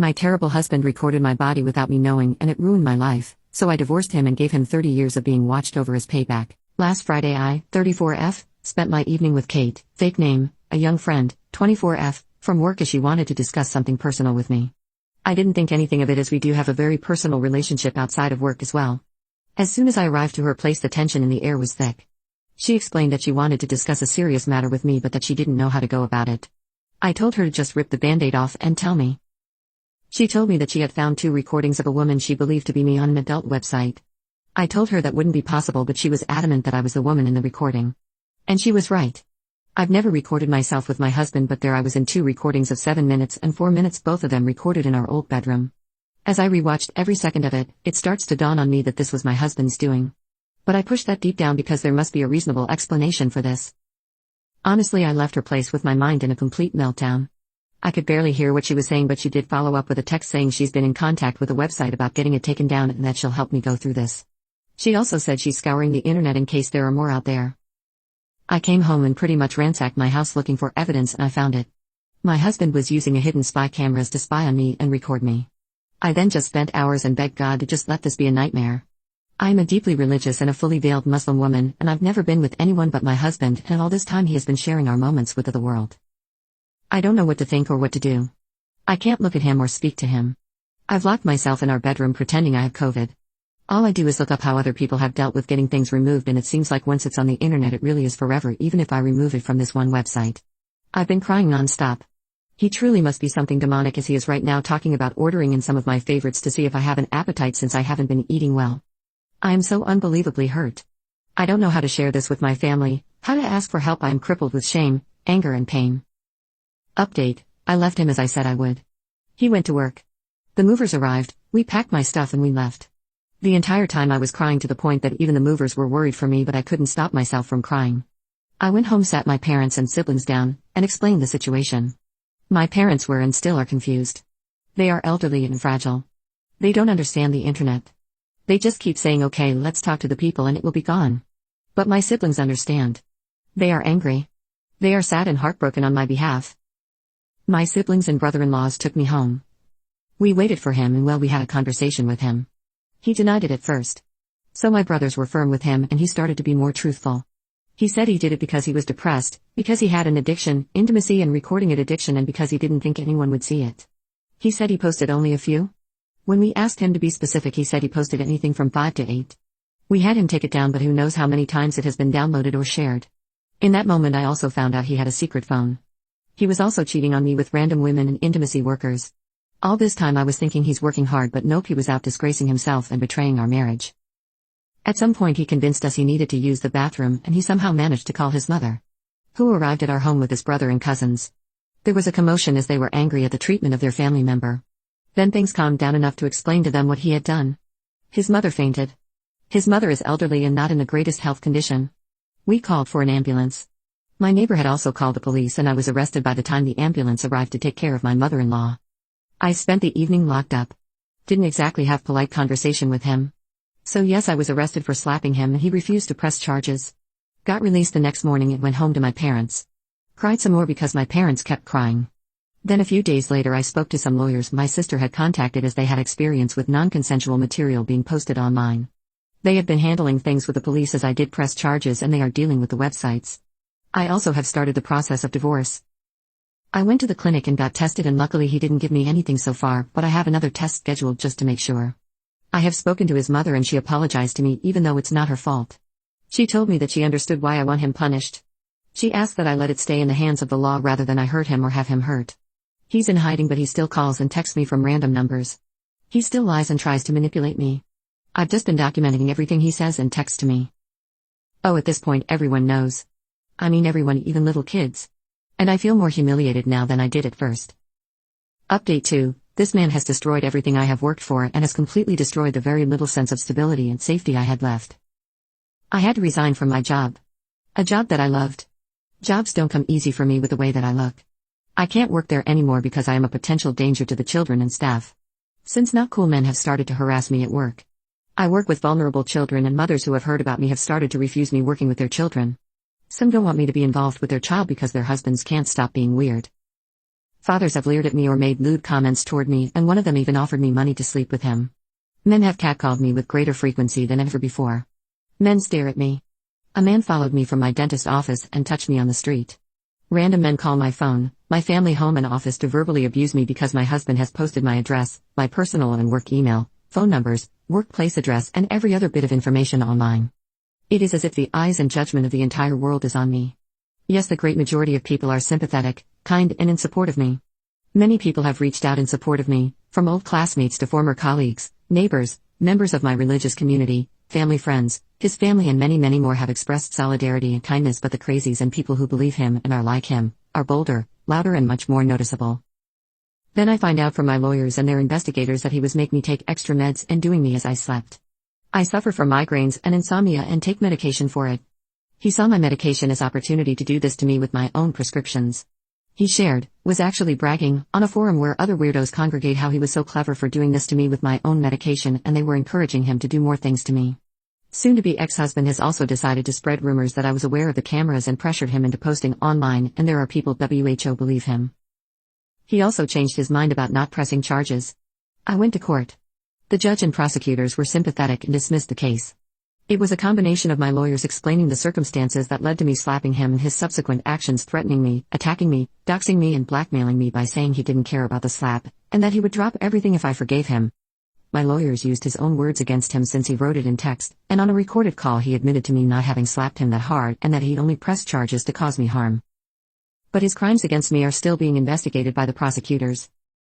My terrible husband recorded my body without me knowing, and it ruined my life, so I divorced him and gave him 30 years of being watched over as payback. Last Friday I, 34F, spent my evening with Kate, fake name, a young friend, 24F, from work as she wanted to discuss something personal with me. I didn't think anything of it as we do have a very personal relationship outside of work as well. As soon as I arrived to her place the tension in the air was thick. She explained that she wanted to discuss a serious matter with me but that she didn't know how to go about it. I told her to just rip the band-aid off and tell me. She told me that she had found 2 recordings of a woman she believed to be me on an adult website. I told her that wouldn't be possible, but she was adamant that I was the woman in the recording. And she was right. I've never recorded myself with my husband, but there I was in 2 recordings of 7 minutes and 4 minutes, both of them recorded in our old bedroom. As I rewatched every second of it, it starts to dawn on me that this was my husband's doing. But I pushed that deep down because there must be a reasonable explanation for this. Honestly, I left her place with my mind in a complete meltdown. I could barely hear what she was saying, but she did follow up with a text saying she's been in contact with a website about getting it taken down and that she'll help me go through this. She also said she's scouring the internet in case there are more out there. I came home and pretty much ransacked my house looking for evidence, and I found it. My husband was using a hidden spy cameras to spy on me and record me. I then just spent hours and begged God to just let this be a nightmare. I am a deeply religious and a fully veiled Muslim woman, and I've never been with anyone but my husband, and all this time he has been sharing our moments with the world. I don't know what to think or what to do. I can't look at him or speak to him. I've locked myself in our bedroom pretending I have COVID. All I do is look up how other people have dealt with getting things removed, and it seems like once it's on the internet it really is forever, even if I remove it from this one website. I've been crying non-stop. He truly must be something demonic, as he is right now talking about ordering in some of my favorites to see if I have an appetite since I haven't been eating well. I am so unbelievably hurt. I don't know how to share this with my family, how to ask for help. I am crippled with shame, anger and pain. Update: I left him as I said I would. He went to work. The movers arrived, we packed my stuff and we left. The entire time I was crying to the point that even the movers were worried for me, but I couldn't stop myself from crying. I went home, sat my parents and siblings down, and explained the situation. My parents were and still are confused. They are elderly and fragile. They don't understand the internet. They just keep saying, okay, let's talk to the people and it will be gone. But my siblings understand. They are angry. They are sad and heartbroken on my behalf. My siblings and brother-in-laws took me home. We waited for him and we had a conversation with him. He denied it at first. So my brothers were firm with him and he started to be more truthful. He said he did it because he was depressed, because he had an addiction, intimacy and recording it addiction, and because he didn't think anyone would see it. He said he posted only a few. When we asked him to be specific, he said he posted anything from 5 to 8. We had him take it down, but who knows how many times it has been downloaded or shared. In that moment I also found out he had a secret phone. He was also cheating on me with random women and intimacy workers. All this time I was thinking he's working hard, but nope, he was out disgracing himself and betraying our marriage. At some point he convinced us he needed to use the bathroom, and he somehow managed to call his mother, who arrived at our home with his brother and cousins. There was a commotion as they were angry at the treatment of their family member. Then things calmed down enough to explain to them what he had done. His mother fainted. His mother is elderly and not in the greatest health condition. We called for an ambulance. My neighbor had also called the police, and I was arrested by the time the ambulance arrived to take care of my mother-in-law. I spent the evening locked up. Didn't exactly have polite conversation with him. So yes, I was arrested for slapping him and he refused to press charges. Got released the next morning and went home to my parents. Cried some more because my parents kept crying. Then a few days later I spoke to some lawyers my sister had contacted, as they had experience with non-consensual material being posted online. They had been handling things with the police as I did press charges, and they are dealing with the websites. I also have started the process of divorce. I went to the clinic and got tested, and luckily he didn't give me anything so far, but I have another test scheduled just to make sure. I have spoken to his mother and she apologized to me, even though it's not her fault. She told me that she understood why I want him punished. She asked that I let it stay in the hands of the law rather than I hurt him or have him hurt. He's in hiding, but he still calls and texts me from random numbers. He still lies and tries to manipulate me. I've just been documenting everything he says and texts to me. Oh, at this point everyone knows. I mean everyone, even little kids. And I feel more humiliated now than I did at first. Update 2. This man has destroyed everything I have worked for and has completely destroyed the very little sense of stability and safety I had left. I had to resign from my job. A job that I loved. Jobs don't come easy for me with the way that I look. I can't work there anymore because I am a potential danger to the children and staff. Since not cool men have started to harass me at work. I work with vulnerable children, and mothers who have heard about me have started to refuse me working with their children. Some don't want me to be involved with their child because their husbands can't stop being weird. Fathers have leered at me or made lewd comments toward me, and one of them even offered me money to sleep with him. Men have catcalled me with greater frequency than ever before. Men stare at me. A man followed me from my dentist office and touched me on the street. Random men call my phone, my family home and office to verbally abuse me because my husband has posted my address, my personal and work email, phone numbers, workplace address and every other bit of information online. It is as if the eyes and judgment of the entire world is on me. Yes, the great majority of people are sympathetic, kind and in support of me. Many people have reached out in support of me, from old classmates to former colleagues, neighbors, members of my religious community, family friends, his family and many more have expressed solidarity and kindness, but the crazies and people who believe him and are like him, are bolder, louder and much more noticeable. Then I find out from my lawyers and their investigators that he was making me take extra meds and doing me as I slept. I suffer from migraines and insomnia and take medication for it. He saw my medication as opportunity to do this to me with my own prescriptions. He was actually bragging, on a forum where other weirdos congregate how he was so clever for doing this to me with my own medication and they were encouraging him to do more things to me. Soon-to-be ex-husband has also decided to spread rumors that I was aware of the cameras and pressured him into posting online, and there are people who believe him. He also changed his mind about not pressing charges. I went to court. The judge and prosecutors were sympathetic and dismissed the case. It was a combination of my lawyers explaining the circumstances that led to me slapping him and his subsequent actions threatening me, attacking me, doxing me and blackmailing me by saying he didn't care about the slap, and that he would drop everything if I forgave him. My lawyers used his own words against him since he wrote it in text, and on a recorded call he admitted to me not having slapped him that hard and that he'd only pressed charges to cause me harm. But his crimes against me are still being investigated by the prosecutors.